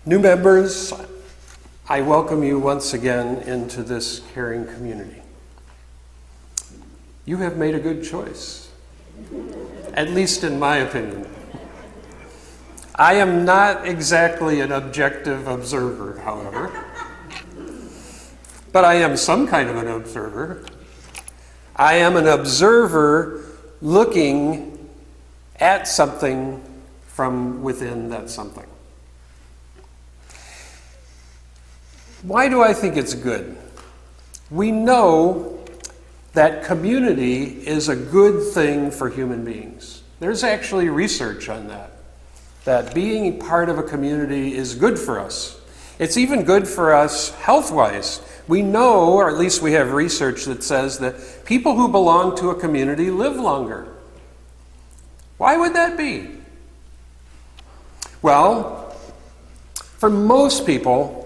New members, I welcome you once again into this caring community. You have made a good choice, at least in my opinion. I am not exactly an objective observer, however, but I am some kind of an observer. I am an observer looking at something from within that something. Why do I think it's good? We know that community is a good thing for human beings. There's actually research on that being part of a community is good for us. It's even good for us health-wise. We know, or at least we have research that says that people who belong to a community live longer. Why would that be? Well, for most people,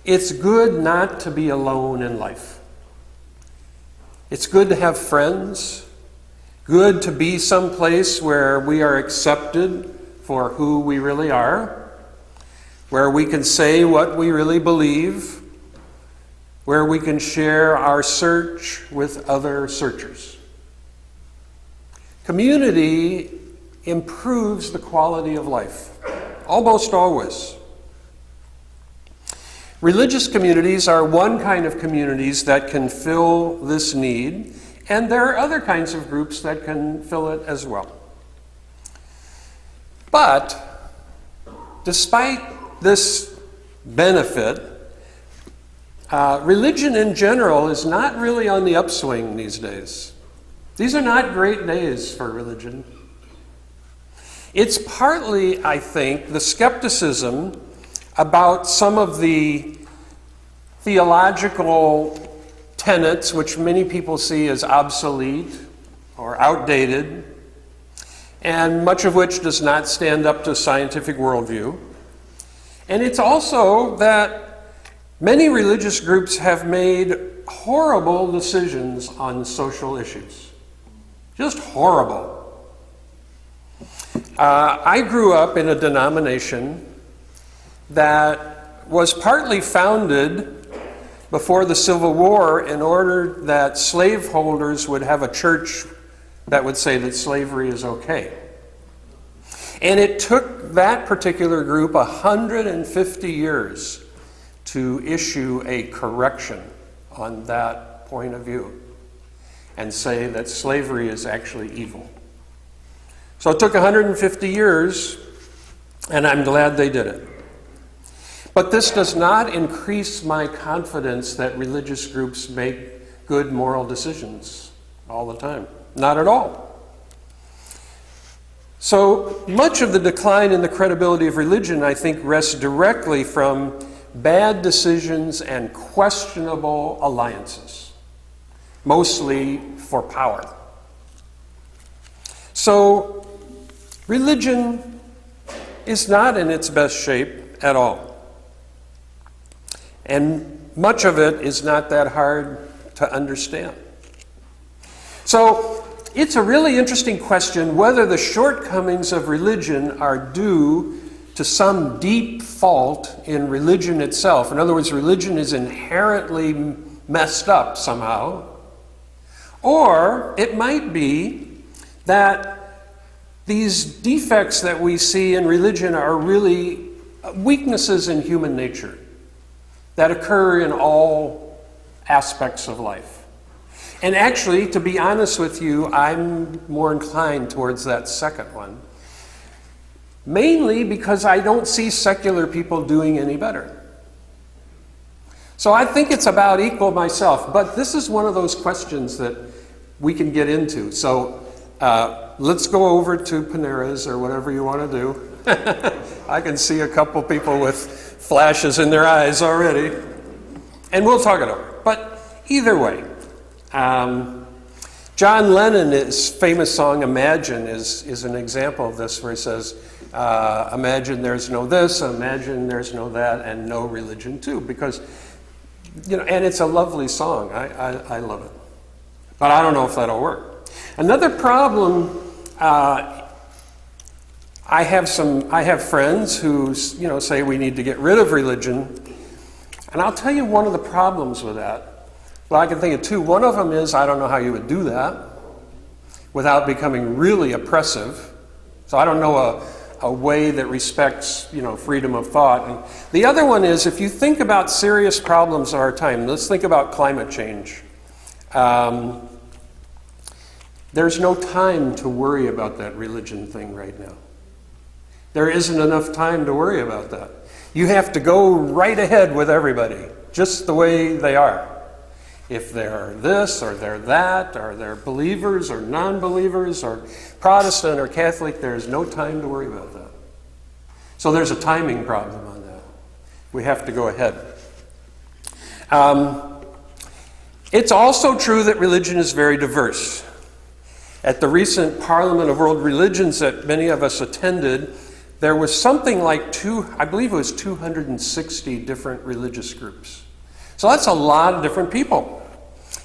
it's good not to be alone in life. It's good to have friends, good to be someplace where we are accepted for who we really are, where we can say what we really believe, where we can share our search with other searchers. Community improves the quality of life, almost always. Religious communities are one kind of communities that can fill this need, and there are other kinds of groups that can fill it as well. But despite this benefit, religion in general is not really on the upswing these days. These are not great days for religion. It's partly, I think, the skepticism about some of the theological tenets which many people see as obsolete or outdated, and much of which does not stand up to scientific worldview. And it's also that many religious groups have made horrible decisions on social issues. Just horrible. I grew up in a denomination that was partly founded before the Civil War in order that slaveholders would have a church that would say that slavery is okay. And it took that particular group 150 years to issue a correction on that point of view and say that slavery is actually evil. So it took 150 years, and I'm glad they did it. But this does not increase my confidence that religious groups make good moral decisions all the time. Not at all. So much of the decline in the credibility of religion, I think, rests directly from bad decisions and questionable alliances, mostly for power. So religion is not in its best shape at all. And much of it is not that hard to understand. So it's a really interesting question whether the shortcomings of religion are due to some deep fault in religion itself. In other words, religion is inherently messed up somehow. Or it might be that these defects that we see in religion are really weaknesses in human nature that occur in all aspects of life. And actually, to be honest with you, I'm more inclined towards that second one. Mainly because I don't see secular people doing any better. So I think it's about equal myself, but this is one of those questions that we can get into. So let's go over to Panera's or whatever you want to do. I can see a couple people with flashes in their eyes already. And we'll talk it over. But either way, John Lennon's famous song, Imagine, is an example of this, where he says, imagine there's no this, imagine there's no that, and no religion too. Because, and it's a lovely song. I love it. But I don't know if that'll work. Another problem I have friends who, say we need to get rid of religion. And I'll tell you one of the problems with that. Well, I can think of two. One of them is I don't know how you would do that without becoming really oppressive. So I don't know a way that respects, freedom of thought. And the other one is if you think about serious problems of our time, let's think about climate change. There's no time to worry about that religion thing right now. There isn't enough time to worry about that. You have to go right ahead with everybody, just the way they are. If they're this or they're that, or they're believers or non-believers or Protestant or Catholic, there's no time to worry about that. So there's a timing problem on that. We have to go ahead. It's also true that religion is very diverse. At the recent Parliament of World Religions that many of us attended, there was something like 260 different religious groups. So that's a lot of different people.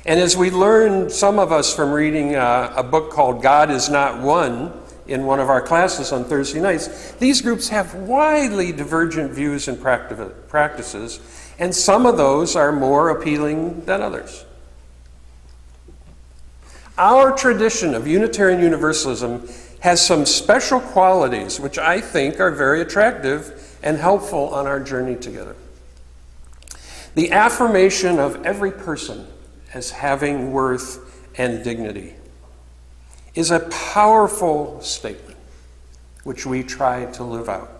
And as we learned, some of us from reading a book called God Is Not One in one of our classes on Thursday nights, these groups have widely divergent views and practices, and some of those are more appealing than others. Our tradition of Unitarian Universalism has some special qualities which I think are very attractive and helpful on our journey together. The affirmation of every person as having worth and dignity is a powerful statement which we try to live out.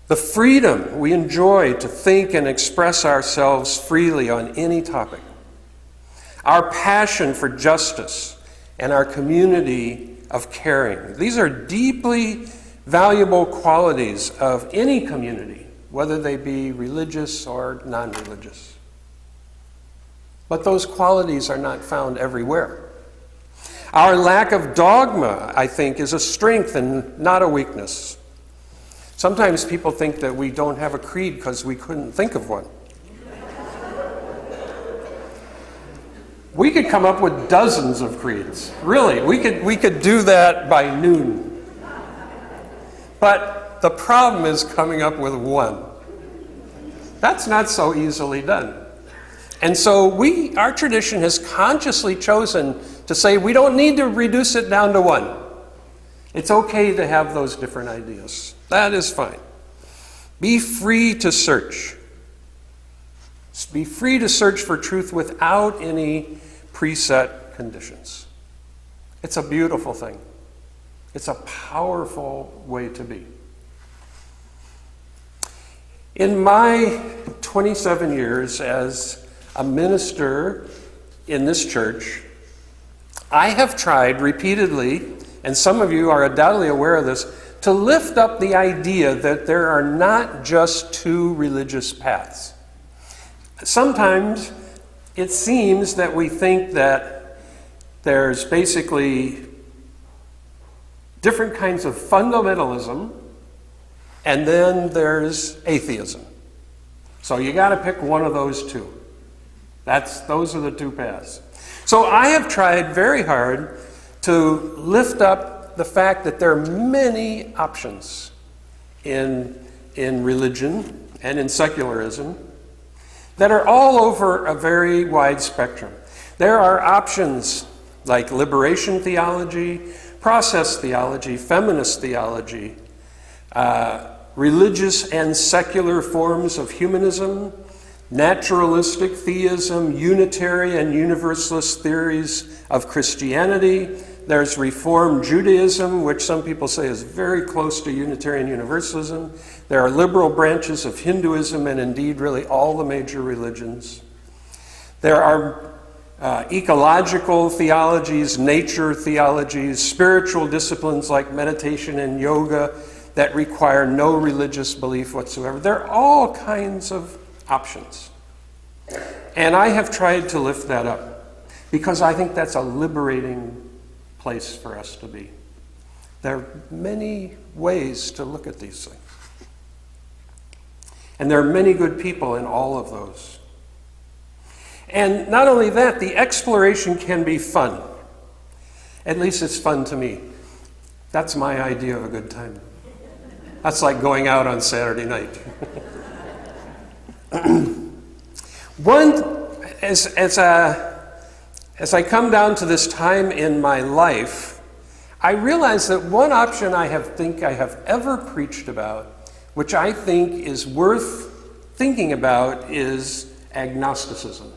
The freedom we enjoy to think and express ourselves freely on any topic, our passion for justice, and our community of caring. These are deeply valuable qualities of any community, whether they be religious or non-religious. But those qualities are not found everywhere. Our lack of dogma, I think, is a strength and not a weakness. Sometimes people think that we don't have a creed because we couldn't think of one. We could come up with dozens of creeds. Really, we could do that by noon. But the problem is coming up with one. That's not so easily done. And so our tradition has consciously chosen to say we don't need to reduce it down to one. It's okay to have those different ideas. That is fine. Be free to search. Be free to search for truth without any preset conditions. It's a beautiful thing. It's a powerful way to be. In my 27 years as a minister in this church, I have tried repeatedly, and some of you are undoubtedly aware of this, to lift up the idea that there are not just two religious paths. Sometimes it seems that we think that there's basically different kinds of fundamentalism, and then there's atheism. So you got to pick one of those two. Those are the two paths. So I have tried very hard to lift up the fact that there are many options in religion and in secularism that are all over a very wide spectrum. There are options like liberation theology, process theology, feminist theology, religious and secular forms of humanism, naturalistic theism, unitary and universalist theories of Christianity. There's Reform Judaism, which some people say is very close to Unitarian Universalism. There are liberal branches of Hinduism and indeed really all the major religions. There are ecological theologies, nature theologies, spiritual disciplines like meditation and yoga that require no religious belief whatsoever. There are all kinds of options. And I have tried to lift that up because I think that's a liberating place for us to be. There are many ways to look at these things. And there are many good people in all of those. And not only that, the exploration can be fun. At least it's fun to me. That's my idea of a good time. That's like going out on Saturday night. As I come down to this time in my life, I realize that one option I have ever preached about, which I think is worth thinking about, is agnosticism.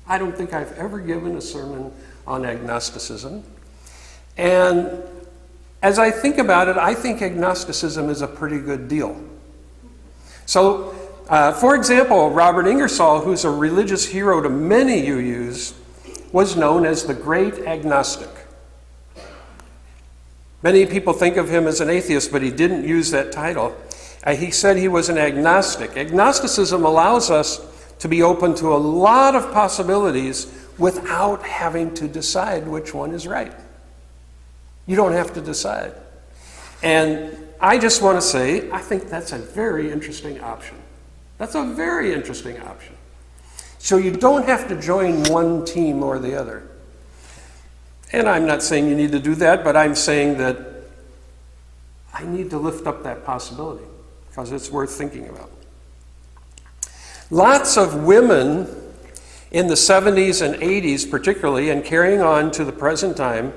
I don't think I've ever given a sermon on agnosticism. And as I think about it, I think agnosticism is a pretty good deal. So, for example, Robert Ingersoll, who's a religious hero to many UUs, was known as the Great Agnostic. Many people think of him as an atheist, but he didn't use that title. He said he was an agnostic. Agnosticism allows us to be open to a lot of possibilities without having to decide which one is right. You don't have to decide. And I just want to say, I think that's a very interesting option. That's a very interesting option. So you don't have to join one team or the other. And I'm not saying you need to do that, but I'm saying that I need to lift up that possibility because it's worth thinking about. Lots of women in the 70s and 80s particularly, and carrying on to the present time,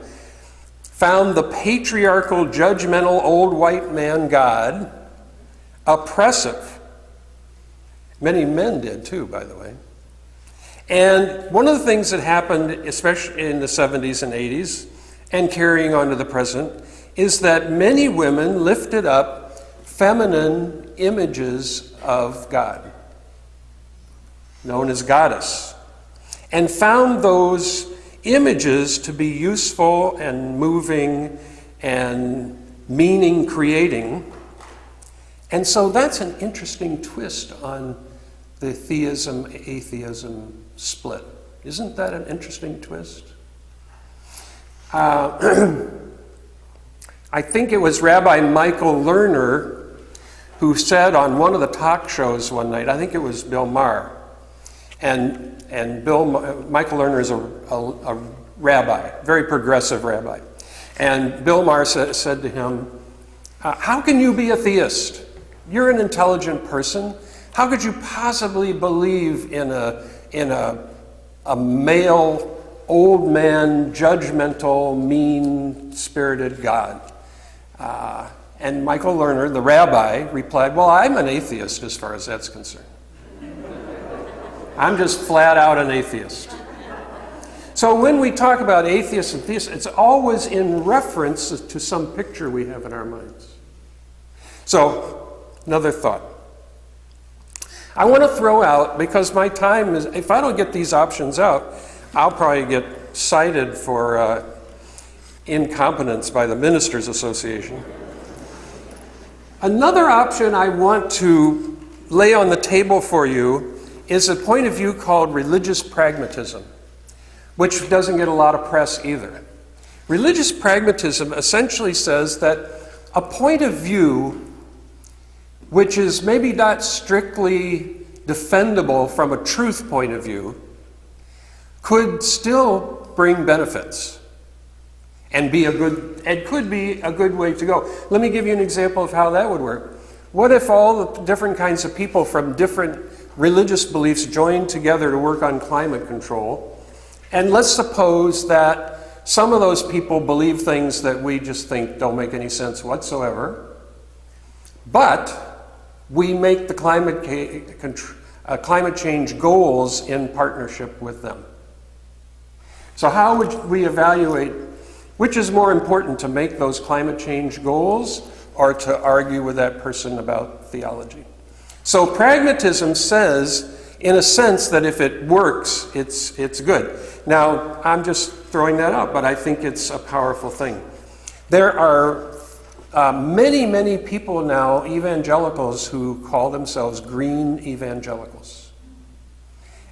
found the patriarchal, judgmental, old white man God oppressive. Many men did too, by the way. And one of the things that happened, especially in the 70s and 80s, and carrying on to the present, is that many women lifted up feminine images of God, known as goddess, and found those images to be useful and moving and meaning creating. And so that's an interesting twist on the theism-atheism split. Isn't that an interesting twist? I think it was Rabbi Michael Lerner who said on one of the talk shows one night, I think it was Bill Maher, and Michael Lerner is a rabbi, very progressive rabbi. And Bill Maher said to him, how can you be a theist? You're an intelligent person. How could you possibly believe in a male, old man, judgmental, mean-spirited God? And Michael Lerner, the rabbi, replied, well, I'm an atheist as far as that's concerned. I'm just flat out an atheist. So when we talk about atheists and theists, it's always in reference to some picture we have in our minds. So, another thought. I want to throw out, because my time is, if I don't get these options out, I'll probably get cited for incompetence by the Ministers Association. Another option I want to lay on the table for you is a point of view called religious pragmatism, which doesn't get a lot of press either. Religious pragmatism essentially says that a point of view which is maybe not strictly defendable from a truth point of view could still bring benefits and could be a good way to go. Let me give you an example of how that would work. What if all the different kinds of people from different religious beliefs joined together to work on climate control? And let's suppose that some of those people believe things that we just think don't make any sense whatsoever, but we make the climate change goals in partnership with them. So how would we evaluate which is more important, to make those climate change goals or to argue with that person about theology? So pragmatism says, in a sense, that if it works, it's good. Now, I'm just throwing that out, but I think it's a powerful thing. There are many, many people now, evangelicals, who call themselves green evangelicals.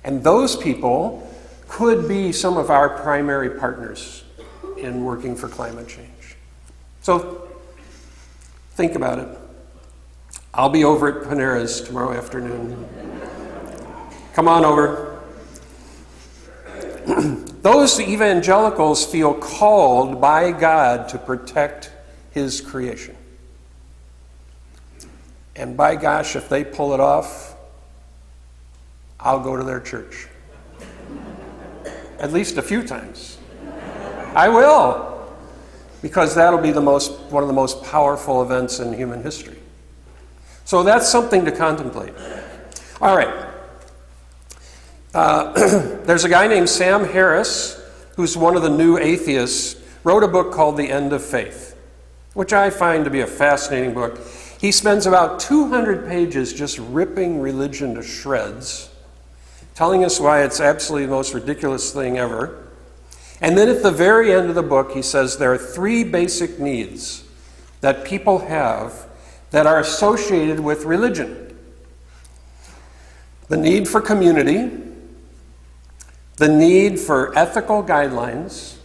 And those people could be some of our primary partners in working for climate change. So think about it. I'll be over at Panera's tomorrow afternoon. Come on over. Those evangelicals feel called by God to protect his creation. And by gosh, if they pull it off, I'll go to their church. At least a few times. I will. Because that'll be one of the most powerful events in human history. So that's something to contemplate. All right. There's a guy named Sam Harris, who's one of the new atheists, wrote a book called The End of Faith, which I find to be a fascinating book. He spends about 200 pages just ripping religion to shreds, telling us why it's absolutely the most ridiculous thing ever. And then at the very end of the book, he says there are 3 basic needs that people have that are associated with religion. The need for community, the need for ethical guidelines,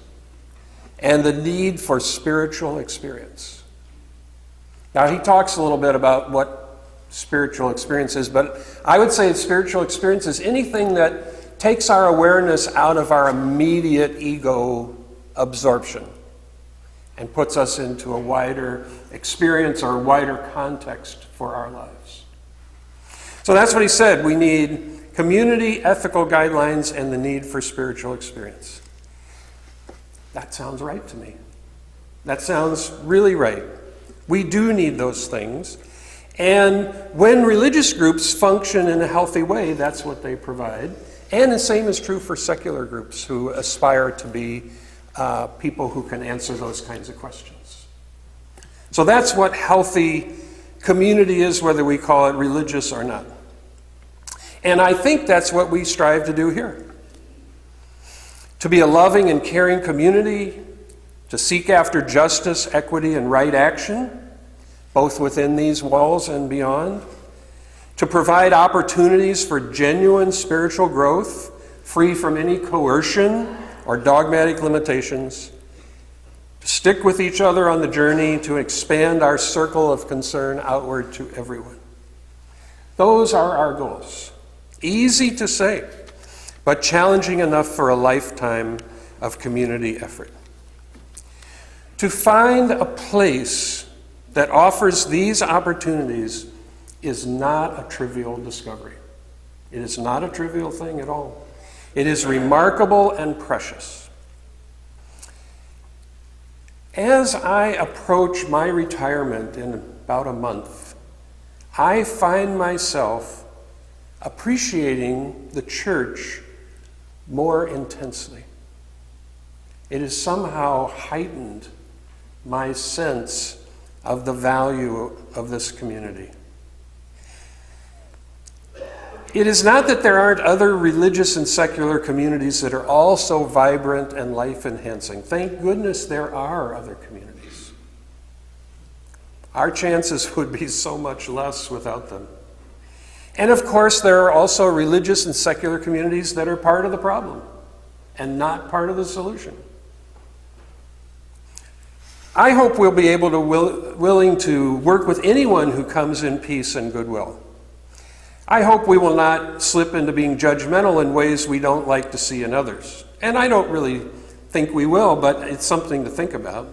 and the need for spiritual experience. Now, he talks a little bit about what spiritual experience is, but I would say spiritual experience is anything that takes our awareness out of our immediate ego absorption and puts us into a wider experience or a wider context for our lives. So that's what he said. We need community, ethical guidelines, and the need for spiritual experience. That sounds right to me. That sounds really right. We do need those things. And when religious groups function in a healthy way, that's what they provide. And the same is true for secular groups who aspire to be people who can answer those kinds of questions. So that's what healthy community is, whether we call it religious or not. And I think that's what we strive to do here. To be a loving and caring community, to seek after justice, equity, and right action, both within these walls and beyond. To provide opportunities for genuine spiritual growth, free from any coercion or dogmatic limitations. To stick with each other on the journey to expand our circle of concern outward to everyone. Those are our goals. Easy to say, but challenging enough for a lifetime of community effort. To find a place that offers these opportunities is not a trivial discovery. It is not a trivial thing at all. It is remarkable and precious. As I approach my retirement in about a month, I find myself appreciating the church more intensely. It has somehow heightened my sense of the value of this community. It is not that there aren't other religious and secular communities that are also vibrant and life-enhancing. Thank goodness there are other communities. Our chances would be so much less without them. And of course, there are also religious and secular communities that are part of the problem and not part of the solution. I hope we'll be able to willing to work with anyone who comes in peace and goodwill. I hope we will not slip into being judgmental in ways we don't like to see in others. And I don't really think we will, but it's something to think about.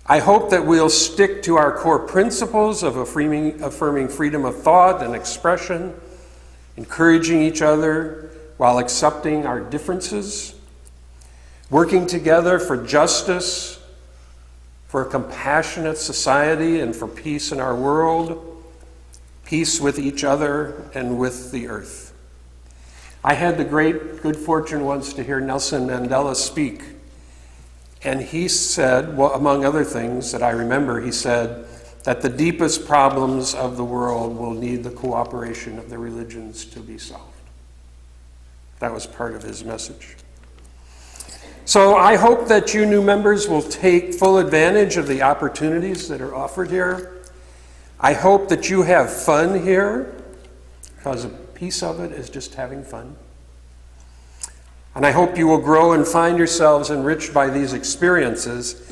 I hope that we'll stick to our core principles of affirming freedom of thought and expression, encouraging each other while accepting our differences, working together for justice, for a compassionate society, and for peace in our world, peace with each other and with the earth. I had the great good fortune once to hear Nelson Mandela speak. And he said, well, among other things that I remember, he said that the deepest problems of the world will need the cooperation of the religions to be solved. That was part of his message. So I hope that you new members will take full advantage of the opportunities that are offered here. I hope that you have fun here, because a piece of it is just having fun. And I hope you will grow and find yourselves enriched by these experiences.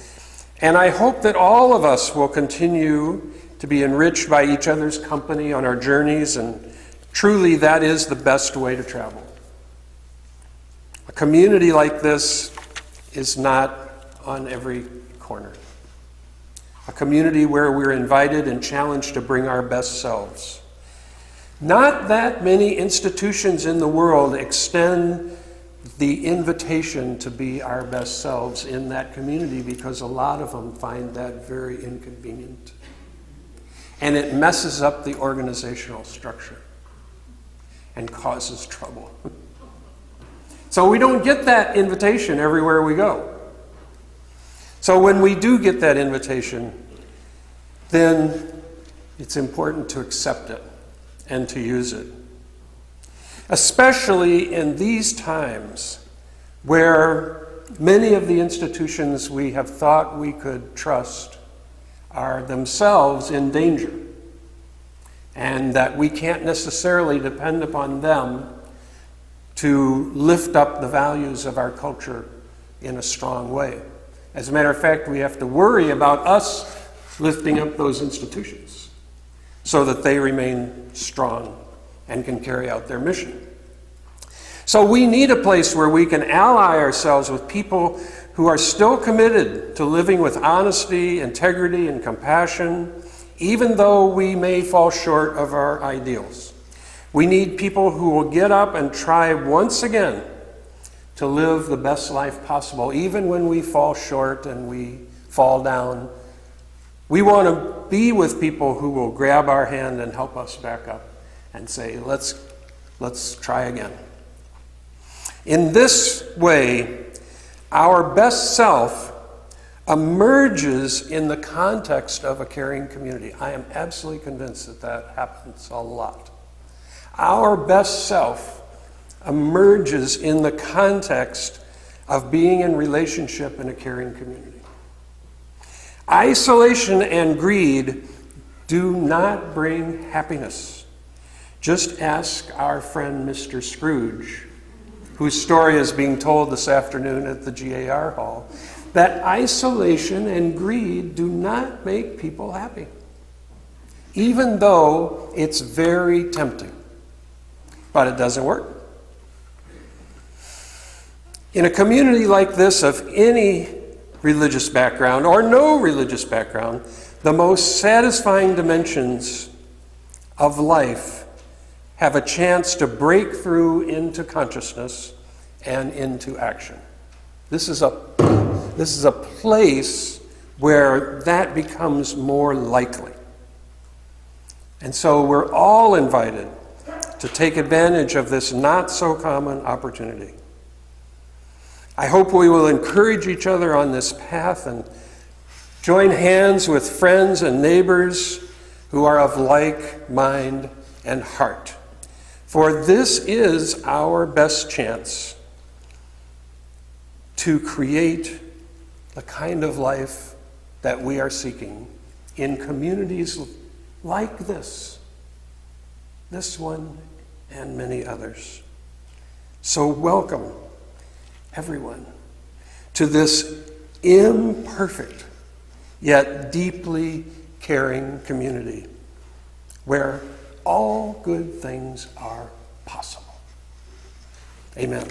And I hope that all of us will continue to be enriched by each other's company on our journeys, and truly that is the best way to travel. A community like this is not on every corner. a community where we're invited and challenged to bring our best selves. Not that many institutions in the world extend the invitation to be our best selves in that community, because a lot of them find that very inconvenient. And it messes up the organizational structure and causes trouble. So we don't get that invitation everywhere we go. So when we do get that invitation, then it's important to accept it and to use it. Especially in these times where many of the institutions we have thought we could trust are themselves in danger, and that we can't necessarily depend upon them to lift up the values of our culture in a strong way. As a matter of fact, we have to worry about us lifting up those institutions so that they remain strong and can carry out their mission. So we need a place where we can ally ourselves with people who are still committed to living with honesty, integrity, and compassion, even though we may fall short of our ideals. We need people who will get up and try once again to live the best life possible, even when we fall short and we fall down. We want to be with people who will grab our hand and help us back up and say, let's try again. In this way, our best self emerges in the context of a caring community. I am absolutely convinced that that happens a lot. Our best self emerges in the context of being in relationship in a caring community. Isolation and greed do not bring happiness. Just ask our friend Mr. Scrooge, whose story is being told this afternoon at the GAR Hall, that isolation and greed do not make people happy, even though it's very tempting. But it doesn't work. In a community like this, of any religious background or no religious background, the most satisfying dimensions of life have a chance to break through into consciousness and into action. This is a place where that becomes more likely. And so we're all invited to take advantage of this not so common opportunity. I hope we will encourage each other on this path and join hands with friends and neighbors who are of like mind and heart. For this is our best chance to create the kind of life that we are seeking in communities like this one and many others. So welcome, everyone, to this imperfect yet deeply caring community where all good things are possible. Amen.